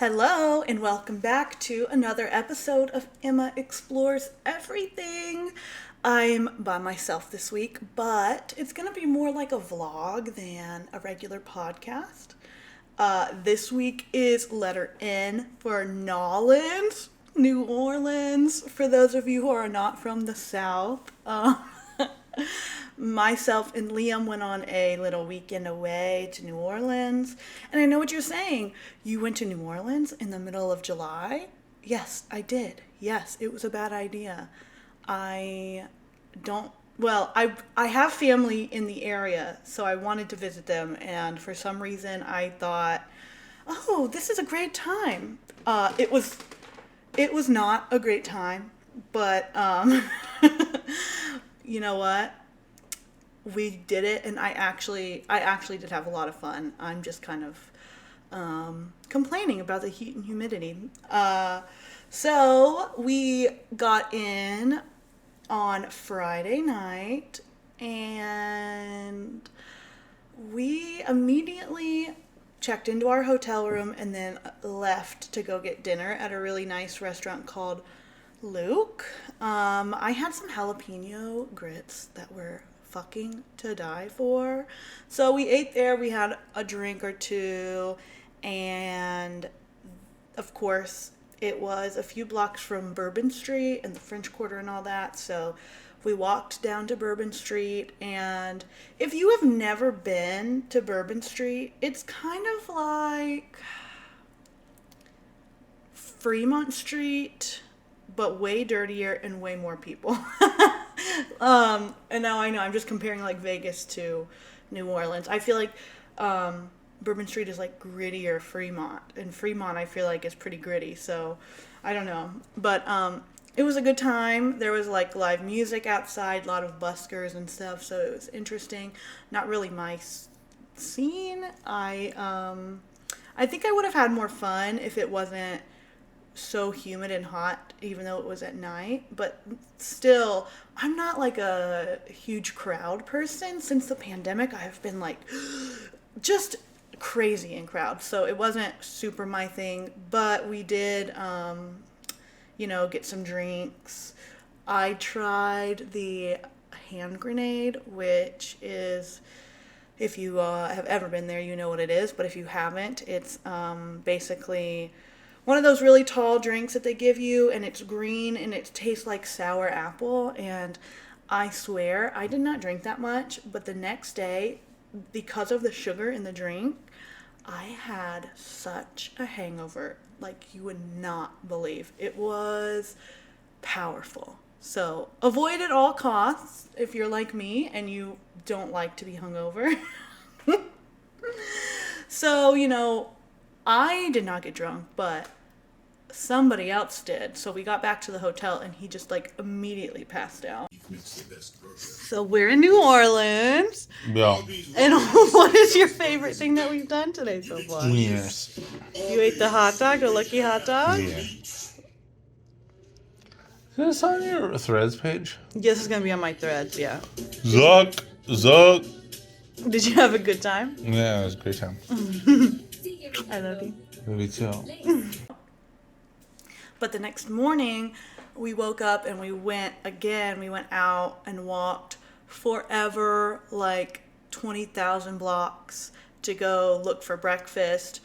Hello, and welcome back to another episode of Emma Explores Everything. I'm by myself this week, but it's going to be more like a vlog than a regular podcast. This week is letter N for NAWLINS, New Orleans. For those of you who are not from the South, myself and Liam went on a little weekend away to New Orleans. And I know what you're saying. You went to New Orleans in the middle of July? Yes, I did. Yes, it was a bad idea. I don't, well, I have family in the area, so I wanted to visit them. And for some reason, I thought, oh, this is a great time. It was not a great time, but you know what? We did it, and I actually did have a lot of fun. I'm just kind of complaining about the heat and humidity. So we got in on Friday night, and we immediately checked into our hotel room and then left to go get dinner at a really nice restaurant called Luke. I had some jalapeno grits that were fucking to die for. So we ate there, we had a drink or two, and of course it was a few blocks from Bourbon Street and the French Quarter and all that. So we walked down to Bourbon Street, and if you have never been to Bourbon Street, it's kind of like Fremont Street, but way dirtier and way more people. And now I know I'm just comparing like Vegas to New Orleans. I feel like Bourbon Street is like grittier Fremont, and Fremont I feel like is pretty gritty. So I don't know, but it was a good time. There was like live music outside, a lot of buskers and stuff. So it was interesting. Not really my scene. I think I would have had more fun if it wasn't so humid and hot, even though it was at night. But still, I'm not like a huge crowd person. Since the pandemic, I've been like just crazy in crowds, so it wasn't super my thing. But we did get some drinks. I tried the hand grenade, which is, if you have ever been there, you know what it is. But if you haven't, it's basically one of those really tall drinks that they give you, and it's green, and it tastes like sour apple. And I swear, I did not drink that much, but the next day, because of the sugar in the drink, I had such a hangover like you would not believe. It was powerful. So avoid at all costs if you're like me and you don't like to be hungover. So, I did not get drunk, but somebody else did. So we got back to the hotel, and he just like immediately passed out. So we're in New Orleans. Yeah. And what is your favorite thing that we've done today so far? Yes. You ate the hot dog, the lucky hot dog? Yeah. Is this on your threads page? Yes, it's going to be on my threads, yeah. Zuck. Did you have a good time? Yeah, it was a great time. I love you. Me too. But the next morning, we woke up and we went out and walked forever, like 20,000 blocks to go look for breakfast.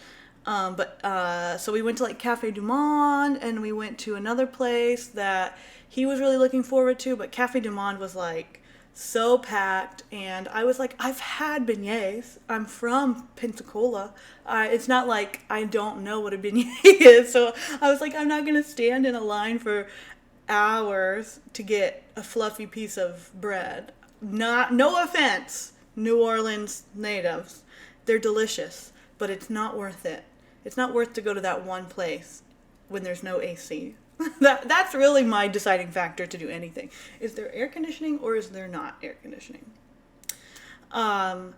So we went to like Cafe Du Monde, and we went to another place that he was really looking forward to, but Cafe Du Monde was like so packed, and I was like, I've had beignets. I'm from Pensacola. It's not like I don't know what a beignet is. So I was like, I'm not going to stand in a line for hours to get a fluffy piece of bread. No offense, New Orleans natives. They're delicious, but it's not worth it. It's not worth to go to that one place when there's no AC. That's really my deciding factor to do anything. Is there air conditioning or is there not air conditioning? But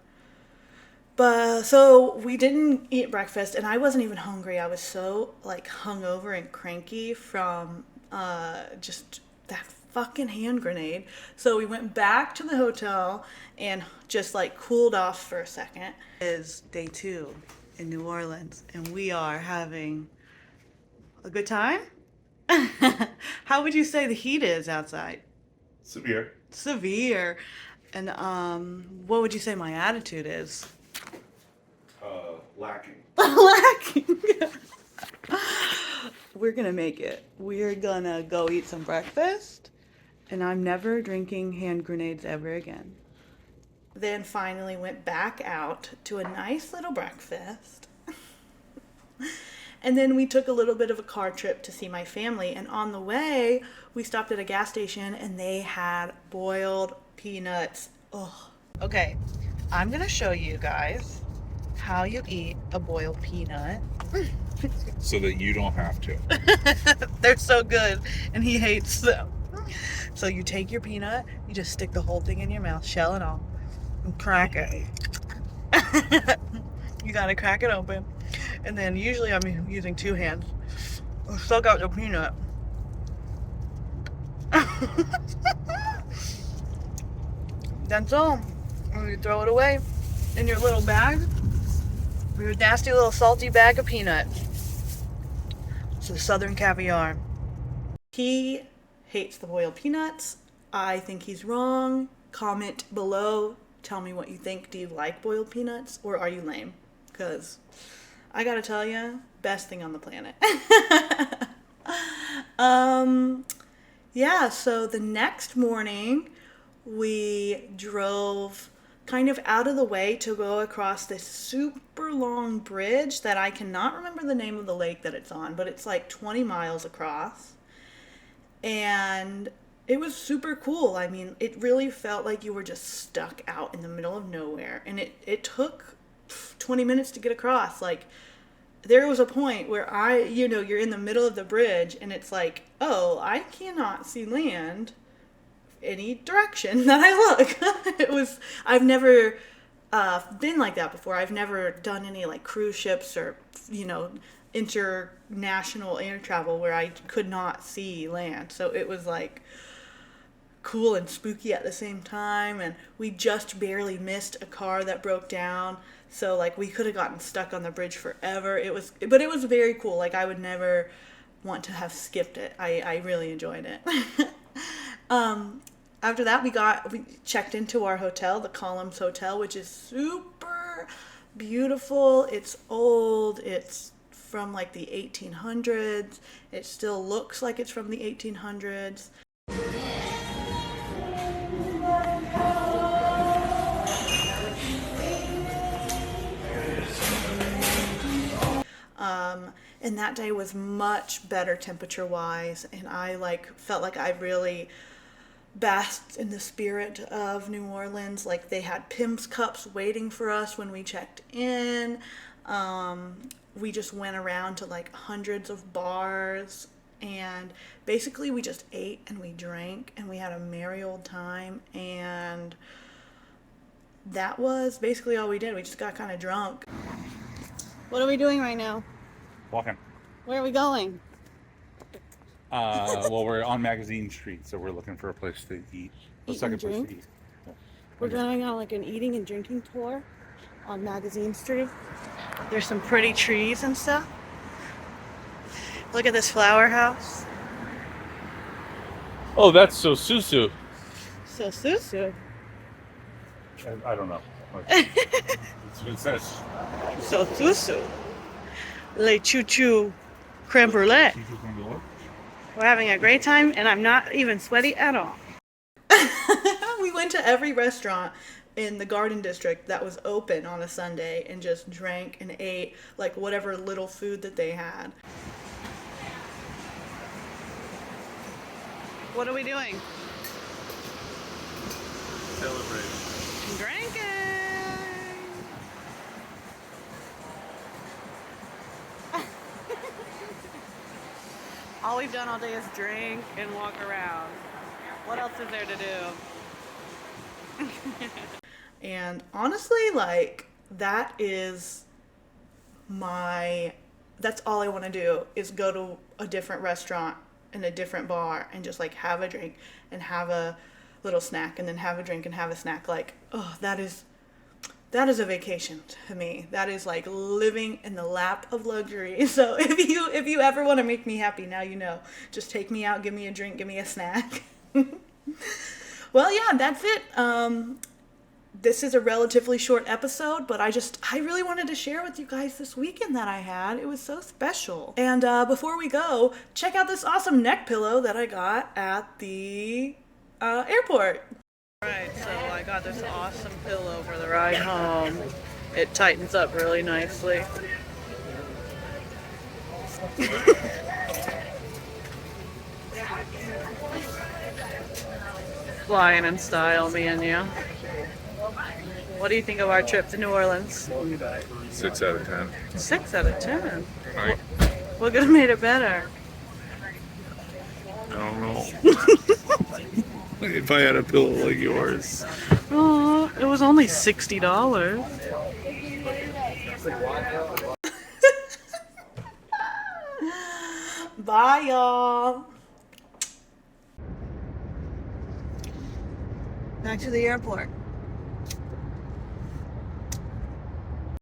so we didn't eat breakfast, and I wasn't even hungry. I was so like hungover and cranky from just that fucking hand grenade. So we went back to the hotel and just like cooled off for a second. It is day 2 in New Orleans, and we are having A good time? How would you say the heat is outside? Severe. Severe. And what would you say my attitude is? Lacking. Lacking. We're gonna make it. We're gonna go eat some breakfast, and I'm never drinking hand grenades ever again. Then finally went back out to a nice little breakfast. And then we took a little bit of a car trip to see my family. And on the way, we stopped at a gas station and they had boiled peanuts. Oh. Okay, I'm gonna show you guys how you eat a boiled peanut. So that you don't have to. They're so good, and he hates them. So you take your peanut, you just stick the whole thing in your mouth, shell and all, and crack it. You gotta crack it open. And then usually I'm using 2 hands. Suck out the peanut. That's all. And you throw it away in your little bag. Your nasty little salty bag of peanuts. It's the Southern caviar. He hates the boiled peanuts. I think he's wrong. Comment below. Tell me what you think. Do you like boiled peanuts or are you lame? Because I gotta tell you, best thing on the planet. Yeah, so the next morning we drove kind of out of the way to go across this super long bridge that I cannot remember the name of the lake that it's on, but it's like 20 miles across. And it was super cool. I mean, it really felt like you were just stuck out in the middle of nowhere. And it took 20 minutes to get across. Like, there was a point where you're in the middle of the bridge and it's like, oh, I cannot see land any direction that I look. I've never been like that before. I've never done any like cruise ships or, international air travel where I could not see land. So it was like cool and spooky at the same time. And we just barely missed a car that broke down. So like we could have gotten stuck on the bridge forever. But it was very cool. Like I would never want to have skipped it. I really enjoyed it. After that, we checked into our hotel, the Columns Hotel, which is super beautiful. It's old. It's from like the 1800s. It still looks like it's from the 1800s. And that day was much better temperature wise, and I felt like I really basked in the spirit of New Orleans. Like they had Pim's cups waiting for us when we checked in. We just went around to like hundreds of bars, and basically we just ate and we drank and we had a merry old time, and that was basically all we did. We just got kind of drunk. What are we doing right now? Walking. Where are we going? Well, we're on Magazine Street, so we're looking for a place to eat. A Eat second and place to drink? eat. Yeah. We're going on like an eating and drinking tour on Magazine Street. There's some pretty trees and stuff. Look at this flower house. Oh, that's so Susu. So Susu. I don't know. It's what it says. So Susu. Le Choo Choo Creme Brulee. We're having a great time, and I'm not even sweaty at all. We went to every restaurant in the Garden District that was open on a Sunday and just drank and ate like whatever little food that they had. What are we doing? Celebrate. Drinking. All we've done all day is drink and walk around. What else is there to do? And honestly, like, that's all I want to do is go to a different restaurant in a different bar and just like have a drink and have a little snack and then have a drink and have a snack. Like, oh, that is a vacation to me. That is like living in the lap of luxury. So if you ever want to make me happy, now you know. Just take me out, give me a drink, give me a snack. Well, yeah, that's it. This is a relatively short episode, but I really wanted to share with you guys this weekend that I had. It was so special. And before we go, check out this awesome neck pillow that I got at the airport. Alright, so I got this awesome pillow for the ride home. It tightens up really nicely. Flying in style, me and you. What do you think of our trip to New Orleans? 6 out of 10. 6 out of 10. Right. What could have made it better? I don't know. If I had a pillow like yours. Oh, it was only $60. Bye, y'all. Back to the airport.